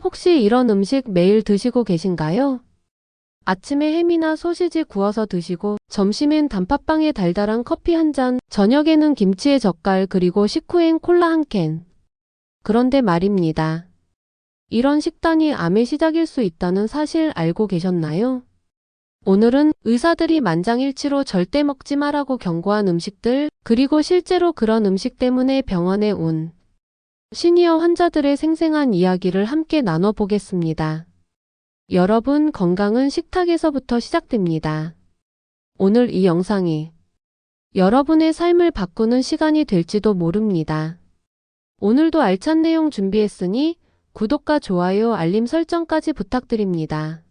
혹시 이런 음식 매일 드시고 계신가요? 아침에 햄이나 소시지 구워서 드시고, 점심엔 단팥빵에 달달한 커피 한 잔, 저녁에는 김치에 젓갈 그리고 식후엔 콜라 한 캔. 그런데 말입니다. 이런 식단이 암의 시작일 수 있다는 사실 알고 계셨나요? 오늘은 의사들이 만장일치로 절대 먹지 마라고 경고한 음식들, 그리고 실제로 그런 음식 때문에 병원에 온 시니어 환자들의 생생한 이야기를 함께 나눠보겠습니다. 여러분, 건강은 식탁에서부터 시작됩니다. 오늘 이 영상이 여러분의 삶을 바꾸는 시간이 될지도 모릅니다. 오늘도 알찬 내용 준비했으니 구독과 좋아요, 알림 설정까지 부탁드립니다.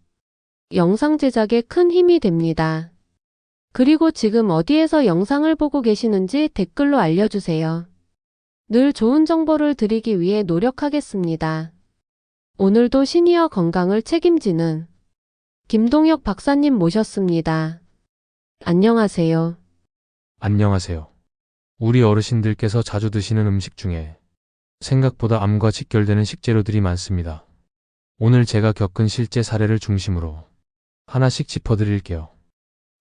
영상 제작에 큰 힘이 됩니다. 그리고 지금 어디에서 영상을 보고 계시는지 댓글로 알려주세요. 늘 좋은 정보를 드리기 위해 노력하겠습니다. 오늘도 시니어 건강을 책임지는 김동혁 박사님 모셨습니다. 안녕하세요. 안녕하세요. 우리 어르신들께서 자주 드시는 음식 중에 생각보다 암과 직결되는 식재료들이 많습니다. 오늘 제가 겪은 실제 사례를 중심으로 하나씩 짚어드릴게요.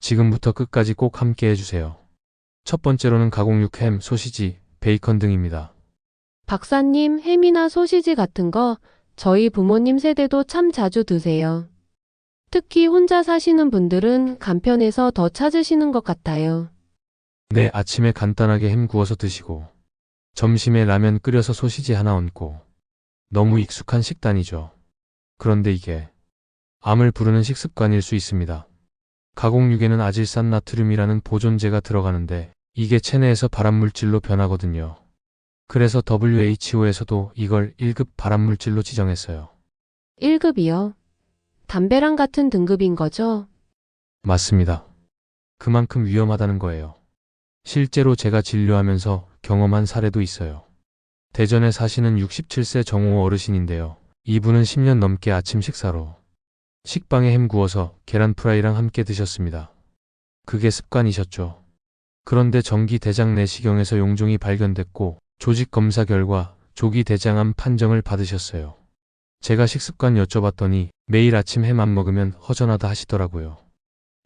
지금부터 끝까지 꼭 함께 해주세요. 첫 번째로는 가공육 햄, 소시지, 베이컨 등입니다. 박사님, 햄이나 소시지 같은 거 저희 부모님 세대도 참 자주 드세요. 특히 혼자 사시는 분들은 간편해서 더 찾으시는 것 같아요. 네, 아침에 간단하게 햄 구워서 드시고 점심에 라면 끓여서 소시지 하나 얹고 너무 익숙한 식단이죠. 그런데 이게 암을 부르는 식습관일 수 있습니다. 가공육에는 아질산 나트륨이라는 보존제가 들어가는데 이게 체내에서 발암물질로 변하거든요. 그래서 WHO에서도 이걸 1급 발암물질로 지정했어요. 1급이요? 담배랑 같은 등급인 거죠? 맞습니다. 그만큼 위험하다는 거예요. 실제로 제가 진료하면서 경험한 사례도 있어요. 대전에 사시는 67세 정호 어르신인데요. 이분은 10년 넘게 아침 식사로 식빵에 햄 구워서 계란 프라이랑 함께 드셨습니다. 그게 습관이셨죠. 그런데 정기 대장 내시경에서 용종이 발견됐고 조직 검사 결과 조기 대장암 판정을 받으셨어요. 제가 식습관 여쭤봤더니 매일 아침 햄 안 먹으면 허전하다 하시더라고요.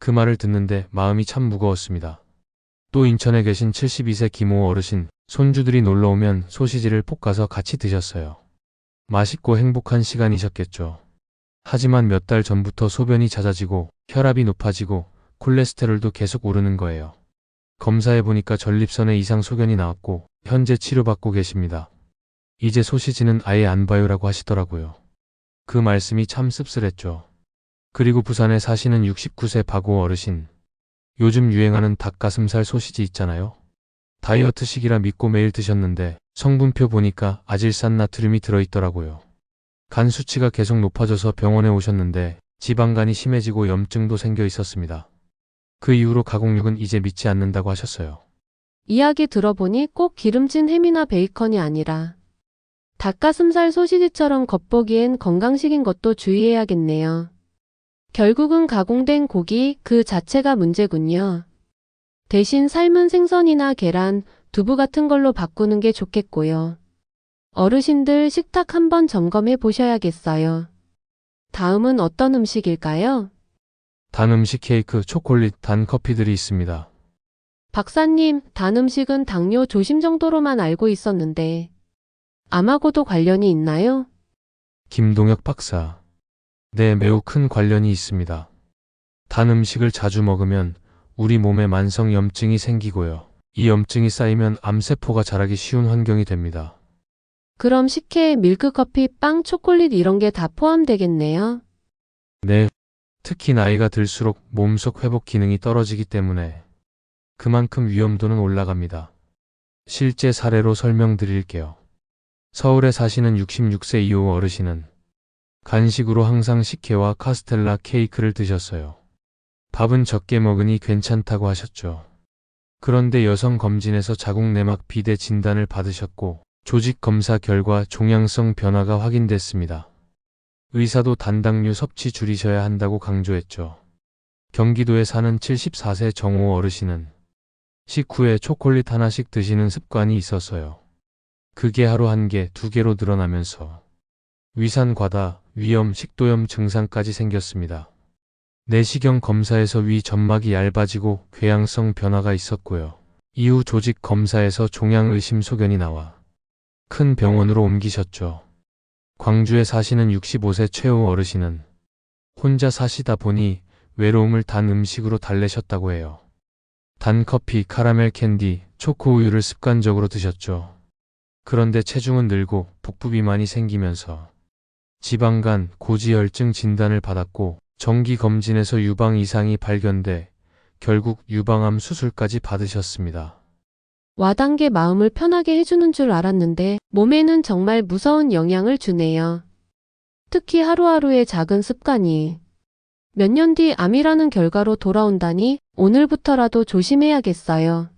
그 말을 듣는데 마음이 참 무거웠습니다. 또 인천에 계신 72세 김호 어르신, 손주들이 놀러오면 소시지를 볶아서 같이 드셨어요. 맛있고 행복한 시간이셨겠죠. 하지만 몇 달 전부터 소변이 잦아지고 혈압이 높아지고 콜레스테롤도 계속 오르는 거예요. 검사해보니까 전립선에 이상 소견이 나왔고 현재 치료받고 계십니다. 이제 소시지는 아예 안 봐요라고 하시더라고요. 그 말씀이 참 씁쓸했죠. 그리고 부산에 사시는 69세 박오 어르신. 요즘 유행하는 닭가슴살 소시지 있잖아요. 다이어트식이라 믿고 매일 드셨는데 성분표 보니까 아질산 나트륨이 들어있더라고요. 간 수치가 계속 높아져서 병원에 오셨는데 지방간이 심해지고 염증도 생겨 있었습니다. 그 이후로 가공육은 이제 믿지 않는다고 하셨어요. 이야기 들어보니 꼭 기름진 햄이나 베이컨이 아니라 닭가슴살 소시지처럼 겉보기엔 건강식인 것도 주의해야겠네요. 결국은 가공된 고기 그 자체가 문제군요. 대신 삶은 생선이나 계란, 두부 같은 걸로 바꾸는 게 좋겠고요. 어르신들 식탁 한번 점검해 보셔야겠어요. 다음은 어떤 음식일까요? 단 음식 케이크, 초콜릿, 단 커피들이 있습니다. 박사님, 단 음식은 당뇨 조심 정도로만 알고 있었는데 암하고도 관련이 있나요? 김동혁 박사. 네, 매우 큰 관련이 있습니다. 단 음식을 자주 먹으면 우리 몸에 만성 염증이 생기고요. 이 염증이 쌓이면 암세포가 자라기 쉬운 환경이 됩니다. 그럼 식혜, 밀크커피, 빵, 초콜릿 이런 게 다 포함되겠네요. 네, 특히 나이가 들수록 몸속 회복 기능이 떨어지기 때문에 그만큼 위험도는 올라갑니다. 실제 사례로 설명드릴게요. 서울에 사시는 66세 이호 어르신은 간식으로 항상 식혜와 카스텔라 케이크를 드셨어요. 밥은 적게 먹으니 괜찮다고 하셨죠. 그런데 여성 검진에서 자궁 내막 비대 진단을 받으셨고 조직 검사 결과 종양성 변화가 확인됐습니다. 의사도 단당류 섭취 줄이셔야 한다고 강조했죠. 경기도에 사는 74세 정호 어르신은 식후에 초콜릿 하나씩 드시는 습관이 있었어요. 그게 하루 한 개, 두 개로 늘어나면서 위산 과다, 위염, 식도염 증상까지 생겼습니다. 내시경 검사에서 위 점막이 얇아지고 궤양성 변화가 있었고요. 이후 조직 검사에서 종양 의심 소견이 나와 큰 병원으로 옮기셨죠. 광주에 사시는 65세 최후 어르신은 혼자 사시다 보니 외로움을 단 음식으로 달래셨다고 해요. 단 커피, 카라멜 캔디, 초코 우유를 습관적으로 드셨죠. 그런데 체중은 늘고 복부 비만이 생기면서 지방간, 고지혈증 진단을 받았고 정기 검진에서 유방 이상이 발견돼 결국 유방암 수술까지 받으셨습니다. 와단계 마음을 편하게 해주는 줄 알았는데 몸에는 정말 무서운 영향을 주네요. 특히 하루하루의 작은 습관이 몇 년 뒤 암이라는 결과로 돌아온다니 오늘부터라도 조심해야겠어요.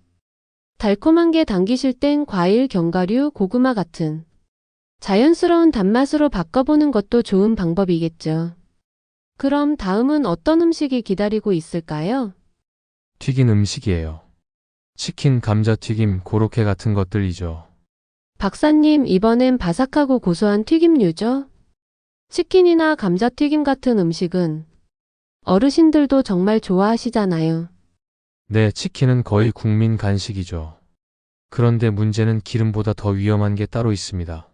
달콤한 게 당기실 땐 과일, 견과류, 고구마 같은 자연스러운 단맛으로 바꿔보는 것도 좋은 방법이겠죠. 그럼 다음은 어떤 음식이 기다리고 있을까요? 튀긴 음식이에요. 치킨, 감자튀김, 고로케 같은 것들이죠. 박사님, 이번엔 바삭하고 고소한 튀김류죠? 치킨이나 감자튀김 같은 음식은 어르신들도 정말 좋아하시잖아요. 네, 치킨은 거의 국민 간식이죠. 그런데 문제는 기름보다 더 위험한 게 따로 있습니다.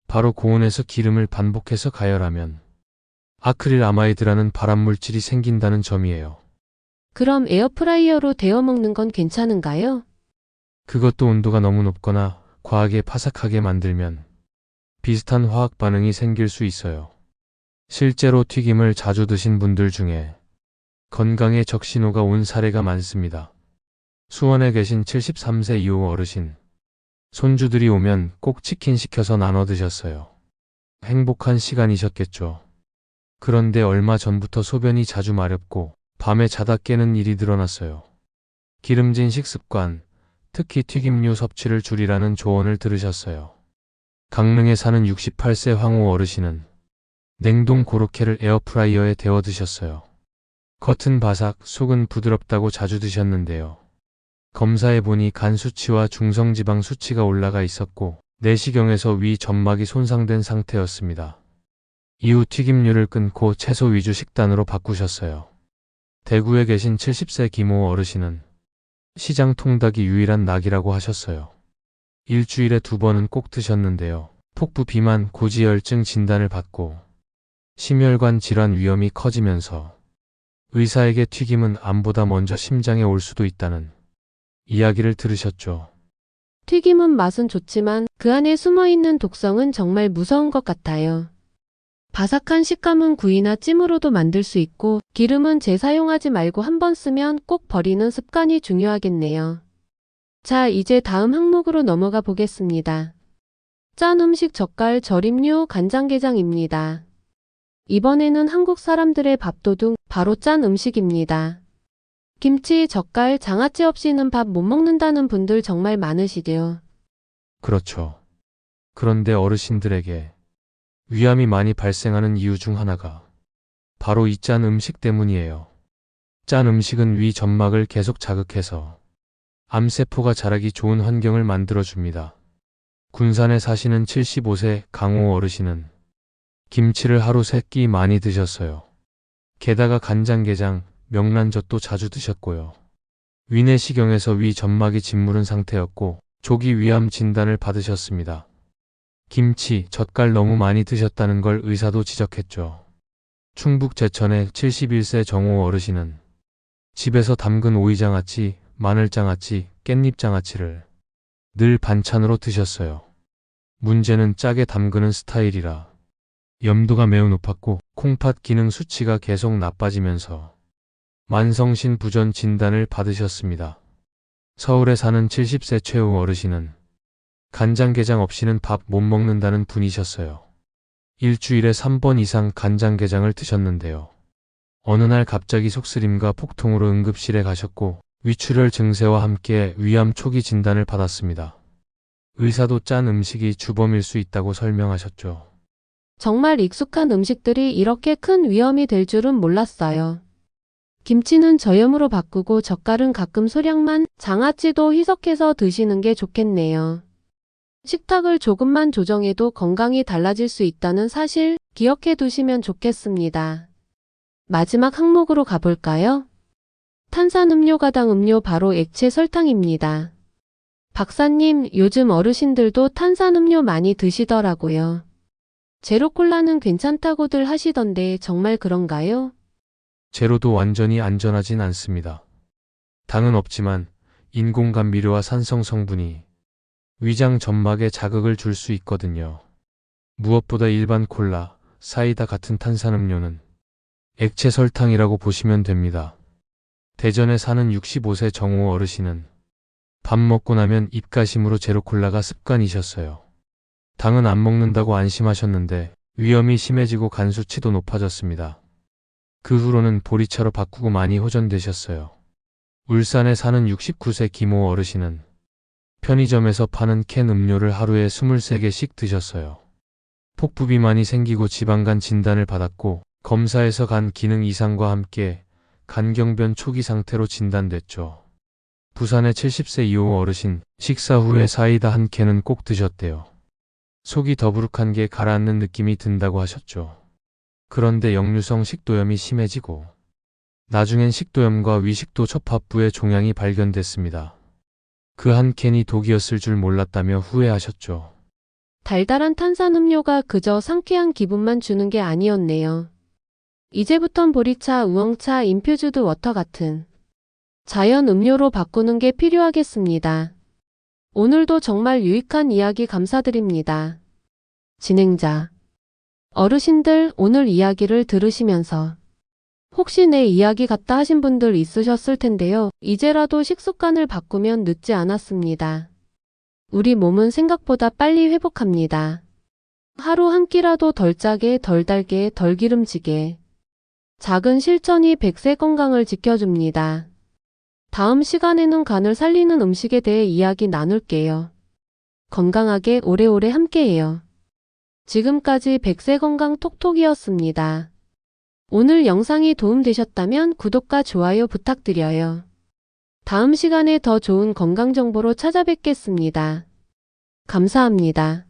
바로 고온에서 기름을 반복해서 가열하면 아크릴 아마이드라는 발암물질이 생긴다는 점이에요. 그럼 에어프라이어로 데워 먹는 건 괜찮은가요? 그것도 온도가 너무 높거나 과하게 파삭하게 만들면 비슷한 화학 반응이 생길 수 있어요. 실제로 튀김을 자주 드신 분들 중에 건강에 적신호가 온 사례가 많습니다. 수원에 계신 73세 이후 어르신. 손주들이 오면 꼭 치킨 시켜서 나눠 드셨어요. 행복한 시간이셨겠죠. 그런데 얼마 전부터 소변이 자주 마렵고 밤에 자다 깨는 일이 늘어났어요. 기름진 식습관, 특히 튀김류 섭취를 줄이라는 조언을 들으셨어요. 강릉에 사는 68세 황후 어르신은 냉동 고로케를 에어프라이어에 데워 드셨어요. 겉은 바삭, 속은 부드럽다고 자주 드셨는데요. 검사해보니 간 수치와 중성지방 수치가 올라가 있었고 내시경에서 위 점막이 손상된 상태였습니다. 이후 튀김류를 끊고 채소 위주 식단으로 바꾸셨어요. 대구에 계신 70세 김호 어르신은 시장 통닭이 유일한 낙이라고 하셨어요. 일주일에 2번은 꼭 드셨는데요. 폭부 비만, 고지혈증 진단을 받고 심혈관 질환 위험이 커지면서 의사에게 튀김은 암보다 먼저 심장에 올 수도 있다는 이야기를 들으셨죠. 튀김은 맛은 좋지만 그 안에 숨어있는 독성은 정말 무서운 것 같아요. 바삭한 식감은 구이나 찜으로도 만들 수 있고 기름은 재사용하지 말고 한 번 쓰면 꼭 버리는 습관이 중요하겠네요. 자, 이제 다음 항목으로 넘어가 보겠습니다. 짠 음식 젓갈 절임류 간장게장입니다. 이번에는 한국 사람들의 밥도둑 바로 짠 음식입니다. 김치, 젓갈, 장아찌 없이는 밥 못 먹는다는 분들 정말 많으시죠. 그렇죠. 그런데 어르신들에게 위암이 많이 발생하는 이유 중 하나가 바로 이 짠 음식 때문이에요. 짠 음식은 위 점막을 계속 자극해서 암세포가 자라기 좋은 환경을 만들어줍니다. 군산에 사시는 75세 강호 어르신은 김치를 하루 3끼 많이 드셨어요. 게다가 간장게장, 명란젓도 자주 드셨고요. 위내시경에서 위 점막이 짓무른 상태였고 조기 위암 진단을 받으셨습니다. 김치, 젓갈 너무 많이 드셨다는 걸 의사도 지적했죠. 충북 제천의 71세 정호 어르신은 집에서 담근 오이장아찌, 마늘장아찌, 깻잎장아찌를 늘 반찬으로 드셨어요. 문제는 짜게 담그는 스타일이라 염도가 매우 높았고 콩팥 기능 수치가 계속 나빠지면서 만성신 부전 진단을 받으셨습니다. 서울에 사는 70세 최후 어르신은 간장게장 없이는 밥 못 먹는다는 분이셨어요. 일주일에 3번 이상 간장게장을 드셨는데요. 어느 날 갑자기 속쓰림과 폭통으로 응급실에 가셨고 위출혈 증세와 함께 위암 초기 진단을 받았습니다. 의사도 짠 음식이 주범일 수 있다고 설명하셨죠. 정말 익숙한 음식들이 이렇게 큰 위험이 될 줄은 몰랐어요. 김치는 저염으로 바꾸고 젓갈은 가끔 소량만, 장아찌도 희석해서 드시는 게 좋겠네요. 식탁을 조금만 조정해도 건강이 달라질 수 있다는 사실 기억해 두시면 좋겠습니다. 마지막 항목으로 가볼까요? 탄산음료 가당 음료 바로 액체 설탕입니다. 박사님, 요즘 어르신들도 탄산음료 많이 드시더라고요. 제로콜라는 괜찮다고들 하시던데 정말 그런가요? 제로도 완전히 안전하진 않습니다. 당은 없지만 인공감미료와 산성 성분이 위장 점막에 자극을 줄 수 있거든요. 무엇보다 일반 콜라, 사이다 같은 탄산음료는 액체 설탕이라고 보시면 됩니다. 대전에 사는 65세 정호 어르신은 밥 먹고 나면 입가심으로 제로콜라가 습관이셨어요. 당은 안 먹는다고 안심하셨는데 위험이 심해지고 간 수치도 높아졌습니다. 그 후로는 보리차로 바꾸고 많이 호전되셨어요. 울산에 사는 69세 김호 어르신은 편의점에서 파는 캔 음료를 하루에 23개씩 드셨어요. 폭부비만이 생기고 지방간 진단을 받았고 검사에서 간 기능 이상과 함께 간경변 초기 상태로 진단됐죠. 부산의 70세 이호 어르신, 식사 후에 사이다 한 캔은 꼭 드셨대요. 속이 더부룩한 게 가라앉는 느낌이 든다고 하셨죠. 그런데 역류성 식도염이 심해지고 나중엔 식도염과 위식도 접합부에 종양이 발견됐습니다. 그 한 캔이 독이었을 줄 몰랐다며 후회하셨죠. 달달한 탄산음료가 그저 상쾌한 기분만 주는 게 아니었네요. 이제부턴 보리차, 우엉차, 인퓨즈드 워터 같은 자연 음료로 바꾸는 게 필요하겠습니다. 오늘도 정말 유익한 이야기 감사드립니다. 진행자. 어르신들, 오늘 이야기를 들으시면서 혹시 내 이야기 같다 하신 분들 있으셨을 텐데요. 이제라도 식습관을 바꾸면 늦지 않았습니다. 우리 몸은 생각보다 빨리 회복합니다. 하루 한 끼라도 덜 짜게, 덜 달게, 덜 기름지게. 작은 실천이 100세 건강을 지켜줍니다. 다음 시간에는 간을 살리는 음식에 대해 이야기 나눌게요. 건강하게 오래오래 함께해요. 지금까지 100세 건강 톡톡이었습니다. 오늘 영상이 도움되셨다면 구독과 좋아요 부탁드려요. 다음 시간에 더 좋은 건강 정보로 찾아뵙겠습니다. 감사합니다.